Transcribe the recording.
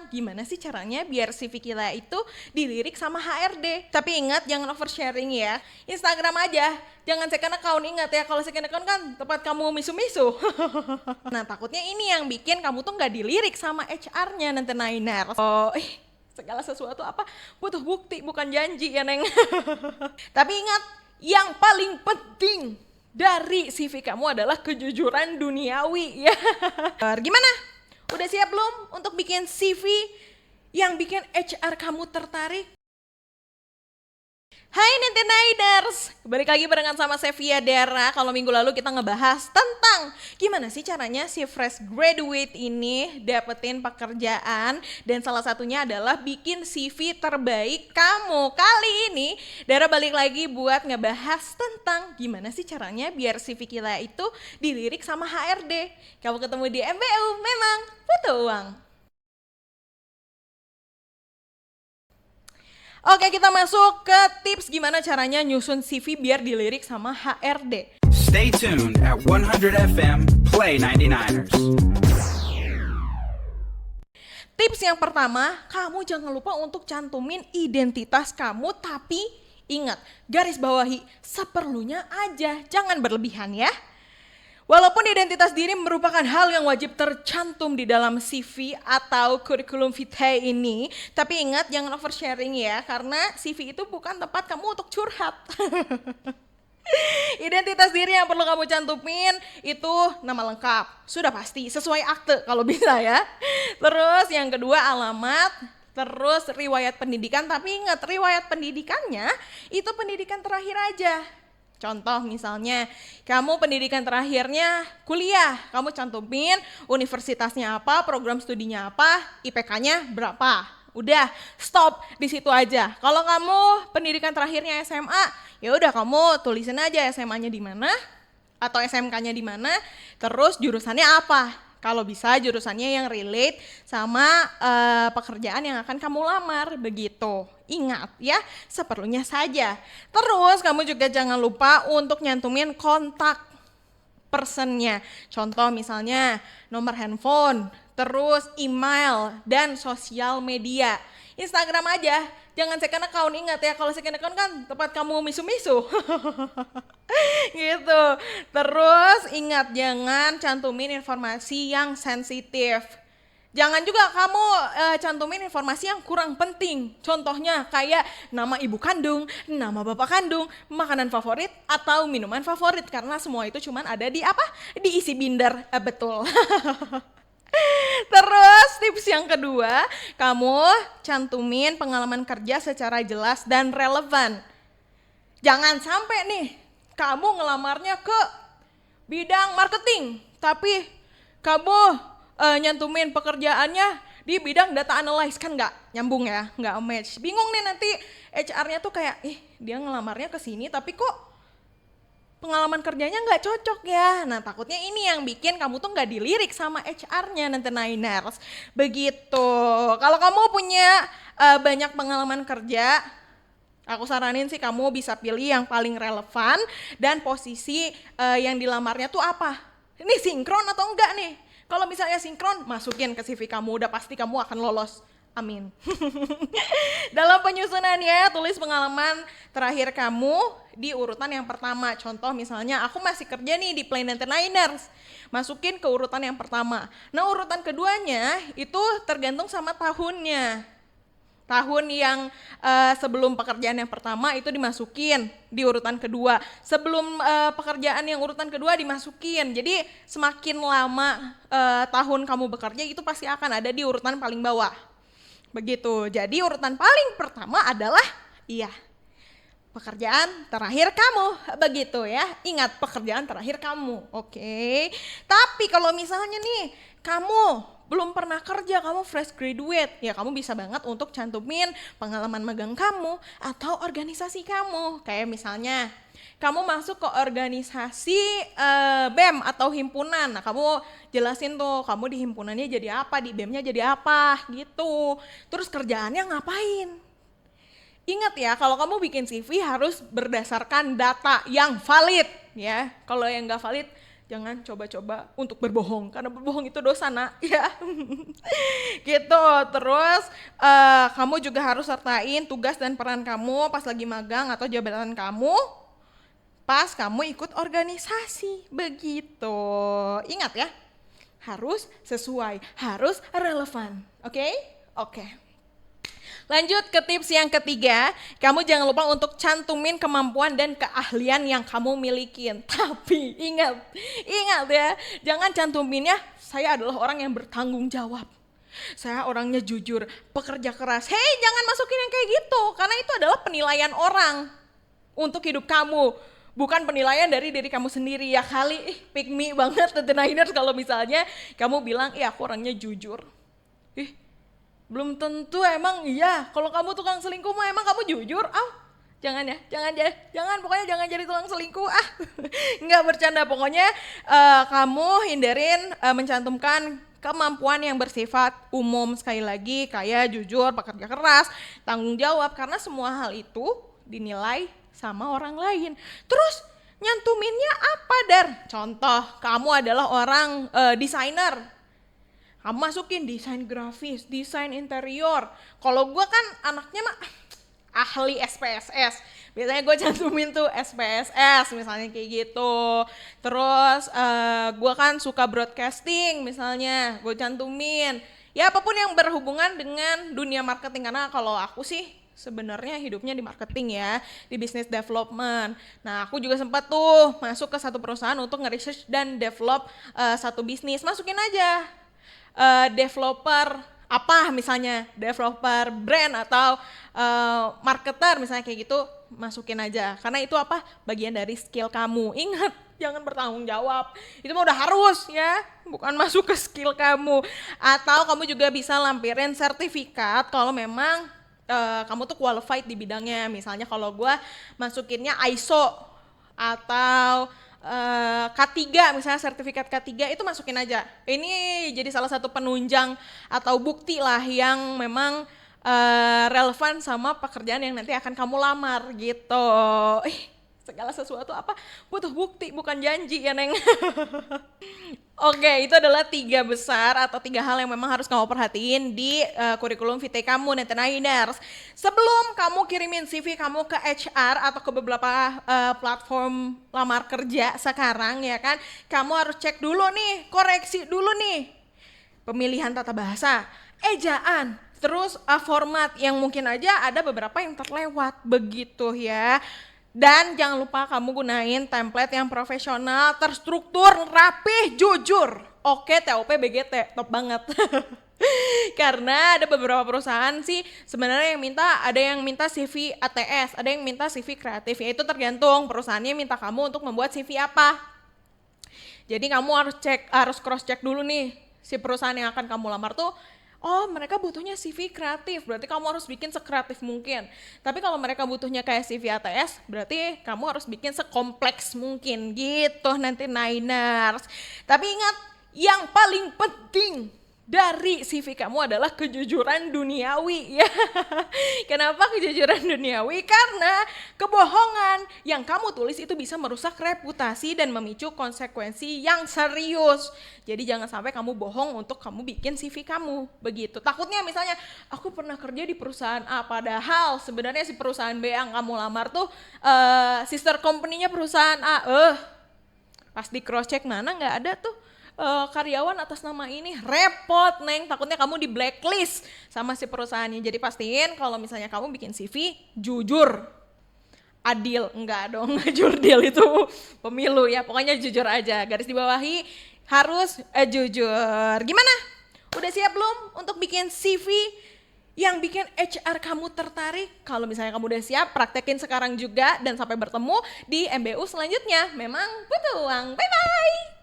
tentang gimana sih caranya biar CV kita itu dilirik sama HRD. Tapi ingat jangan oversharing ya. Instagram aja, jangan second account. Ingat ya, kalau second account kan tempat kamu misu-misu. Nah takutnya ini yang bikin kamu tuh nggak dilirik sama HR-nya nanti Niner. Oh, segala sesuatu apa butuh bukti bukan janji ya Neng. Tapi ingat, yang paling penting dari CV kamu adalah kejujuran duniawi ya. Gimana? Udah siap belum untuk bikin CV yang bikin HR kamu tertarik? Hai Ninteniders, balik lagi barengan sama Sevia Dara. Kalau minggu lalu kita ngebahas tentang gimana sih caranya si fresh graduate ini dapetin pekerjaan, dan salah satunya adalah bikin CV terbaik kamu. Kali ini Dara balik lagi buat ngebahas tentang gimana sih caranya biar CV kita itu dilirik sama HRD. Kamu ketemu di MBU memang butuh uang. Oke, kita masuk ke tips gimana caranya nyusun CV biar dilirik sama HRD. Stay tuned at 100 FM Play 99ers. Tips yang pertama, kamu jangan lupa untuk cantumin identitas kamu, tapi ingat, garis bawahi seperlunya aja, jangan berlebihan ya. Walaupun identitas diri merupakan hal yang wajib tercantum di dalam CV atau curriculum vitae ini, tapi ingat jangan oversharing ya, karena CV itu bukan tempat kamu untuk curhat. Identitas diri yang perlu kamu cantumin itu nama lengkap, sudah pasti, sesuai akte kalau bisa ya. Terus yang kedua alamat, terus riwayat pendidikan, tapi ingat riwayat pendidikannya itu pendidikan terakhir aja. Contoh misalnya, kamu pendidikan terakhirnya kuliah, kamu cantumin universitasnya apa, program studinya apa, IPK-nya berapa. Udah, stop di situ aja. Kalau kamu pendidikan terakhirnya SMA, ya udah kamu tulisin aja SMA-nya di mana atau SMK-nya di mana, terus jurusannya apa. Kalau bisa jurusannya yang relate sama pekerjaan yang akan kamu lamar, begitu. Ingat ya, seperlunya saja. Terus kamu juga jangan lupa untuk nyantumin kontak personnya. Contoh misalnya nomor handphone, terus email, dan sosial media. Instagram aja, jangan second account. Ingat ya, kalau second account kan tempat kamu misu-misu. Gitu. Terus ingat jangan cantumin informasi yang sensitif. Jangan juga kamu cantumin informasi yang kurang penting. Contohnya kayak nama ibu kandung, nama bapak kandung, makanan favorit atau minuman favorit, karena semua itu cuman ada di apa? Di isi binder. Betul. Terus tips yang kedua, kamu cantumin pengalaman kerja secara jelas dan relevan. Jangan sampai nih kamu ngelamarnya ke bidang marketing, tapi kamu nyantumin pekerjaannya di bidang data analysis, kan nggak nyambung ya, nggak match. Bingung nih nanti HR-nya tuh kayak, dia ngelamarnya ke sini tapi kok pengalaman kerjanya nggak cocok ya. Nah takutnya ini yang bikin kamu tuh nggak dilirik sama HR-nya nanti Niners. Begitu. Kalau kamu punya banyak pengalaman kerja, aku saranin sih kamu bisa pilih yang paling relevan dan posisi yang dilamarnya tuh apa. Ini sinkron atau enggak nih? Kalau misalnya sinkron, masukin ke CV kamu, udah pasti kamu akan lolos. Amin. Dalam penyusunannya, tulis pengalaman terakhir kamu di urutan yang pertama. Contoh misalnya, aku masih kerja nih di Play 99ers. Masukin ke urutan yang pertama. Nah, urutan keduanya itu tergantung sama tahunnya. Tahun yang sebelum pekerjaan yang pertama itu dimasukin di urutan kedua. Sebelum pekerjaan yang urutan kedua dimasukin. Jadi semakin lama tahun kamu bekerja itu pasti akan ada di urutan paling bawah. Begitu. Jadi urutan paling pertama adalah pekerjaan terakhir kamu. Begitu ya. Ingat, pekerjaan terakhir kamu. Oke. Tapi kalau misalnya nih kamu belum pernah kerja, kamu fresh graduate, ya kamu bisa banget untuk cantumin pengalaman magang kamu atau organisasi kamu. Kayak misalnya kamu masuk ke organisasi BEM atau himpunan. Nah, kamu jelasin tuh kamu di himpunannya jadi apa, di BEM-nya jadi apa gitu. Terus kerjaannya ngapain? Ingat ya, kalau kamu bikin CV harus berdasarkan data yang valid ya. Kalau yang nggak valid jangan coba-coba untuk berbohong, karena berbohong itu dosa nak, ya. Gitu. Terus kamu juga harus sertain tugas dan peran kamu pas lagi magang atau jabatan kamu pas kamu ikut organisasi, begitu. Ingat ya, harus sesuai, harus relevan, oke? Oke. Lanjut ke tips yang ketiga, kamu jangan lupa untuk cantumin kemampuan dan keahlian yang kamu milikin. Tapi ingat ya, jangan cantuminnya saya adalah orang yang bertanggung jawab. Saya orangnya jujur, pekerja keras. Hei, jangan masukin yang kayak gitu, karena itu adalah penilaian orang untuk hidup kamu. Bukan penilaian dari diri kamu sendiri. Ya kali, pick me banget Tetenainers kalau misalnya kamu bilang, aku orangnya jujur. Belum tentu emang iya. Kalau kamu tukang selingkuh mah emang kamu jujur? Jangan ya, jangan pokoknya jangan jadi tukang selingkuh. Enggak, bercanda. Pokoknya kamu hindarin mencantumkan kemampuan yang bersifat umum, sekali lagi kayak jujur, pekerja keras, tanggung jawab, karena semua hal itu dinilai sama orang lain. Terus nyantuminnya apa, Dar? Contoh, kamu adalah orang desainer. Kamu masukin desain grafis, desain interior. Kalau gue kan anaknya mah ahli SPSS. Biasanya gue cantumin tuh SPSS misalnya kayak gitu. Terus gue kan suka broadcasting misalnya, gue cantumin. Ya apapun yang berhubungan dengan dunia marketing, karena kalau aku sih sebenarnya hidupnya di marketing ya, di business development. Nah aku juga sempat tuh masuk ke satu perusahaan untuk nge-research dan develop satu bisnis. Masukin aja developer apa misalnya, developer brand atau marketer misalnya kayak gitu, masukin aja. Karena itu apa? Bagian dari skill kamu. Ingat, jangan bertanggung jawab. Itu mah udah harus ya, bukan masuk ke skill kamu. Atau kamu juga bisa lampirin sertifikat kalau memang kamu tuh qualified di bidangnya. Misalnya kalau gue masukinnya ISO atau K3 misalnya, sertifikat K3 itu masukin aja. Ini jadi salah satu penunjang atau bukti lah yang memang relevan sama pekerjaan yang nanti akan kamu lamar gitu. Segala sesuatu apa butuh bukti, bukan janji ya Neng. Oke, itu adalah 3 besar atau 3 hal yang memang harus kamu perhatiin di kurikulum vitae kamu, Netenainers. Sebelum kamu kirimin CV kamu ke HR atau ke beberapa platform lamar kerja sekarang ya kan, kamu harus cek dulu nih, koreksi dulu nih pemilihan tata bahasa, ejaan, terus format yang mungkin aja ada beberapa yang terlewat begitu ya. Dan jangan lupa kamu gunain template yang profesional, terstruktur, rapih, jujur. Oke, TOP BGT, top banget. Karena ada beberapa perusahaan sih sebenarnya yang ada yang minta CV ATS, ada yang minta CV kreatif. Ya itu tergantung perusahaannya minta kamu untuk membuat CV apa. Jadi kamu harus cross check dulu nih si perusahaan yang akan kamu lamar tuh. Oh mereka butuhnya CV kreatif, berarti kamu harus bikin sekreatif mungkin. Tapi kalau mereka butuhnya kayak CV ATS, berarti kamu harus bikin sekompleks mungkin gitu nanti Niners. Tapi ingat, yang paling penting dari CV kamu adalah kejujuran duniawi ya. Kenapa kejujuran duniawi? Karena kebohongan yang kamu tulis itu bisa merusak reputasi dan memicu konsekuensi yang serius. Jadi jangan sampai kamu bohong untuk kamu bikin CV kamu begitu. Takutnya misalnya aku pernah kerja di perusahaan A, padahal sebenarnya si perusahaan B yang kamu lamar tuh sister company-nya perusahaan A. Pas di cross check mana nggak ada tuh karyawan atas nama ini, repot Neng, takutnya kamu di blacklist sama si perusahaannya. Jadi pastiin kalau misalnya kamu bikin CV jujur, adil, enggak dong, jurdil itu pemilu ya, pokoknya jujur aja, garis dibawahi harus jujur. Gimana? Udah siap belum untuk bikin CV yang bikin HR kamu tertarik? Kalau misalnya kamu udah siap, praktekin sekarang juga dan sampai bertemu di MBU selanjutnya. Memang butuh uang, bye-bye!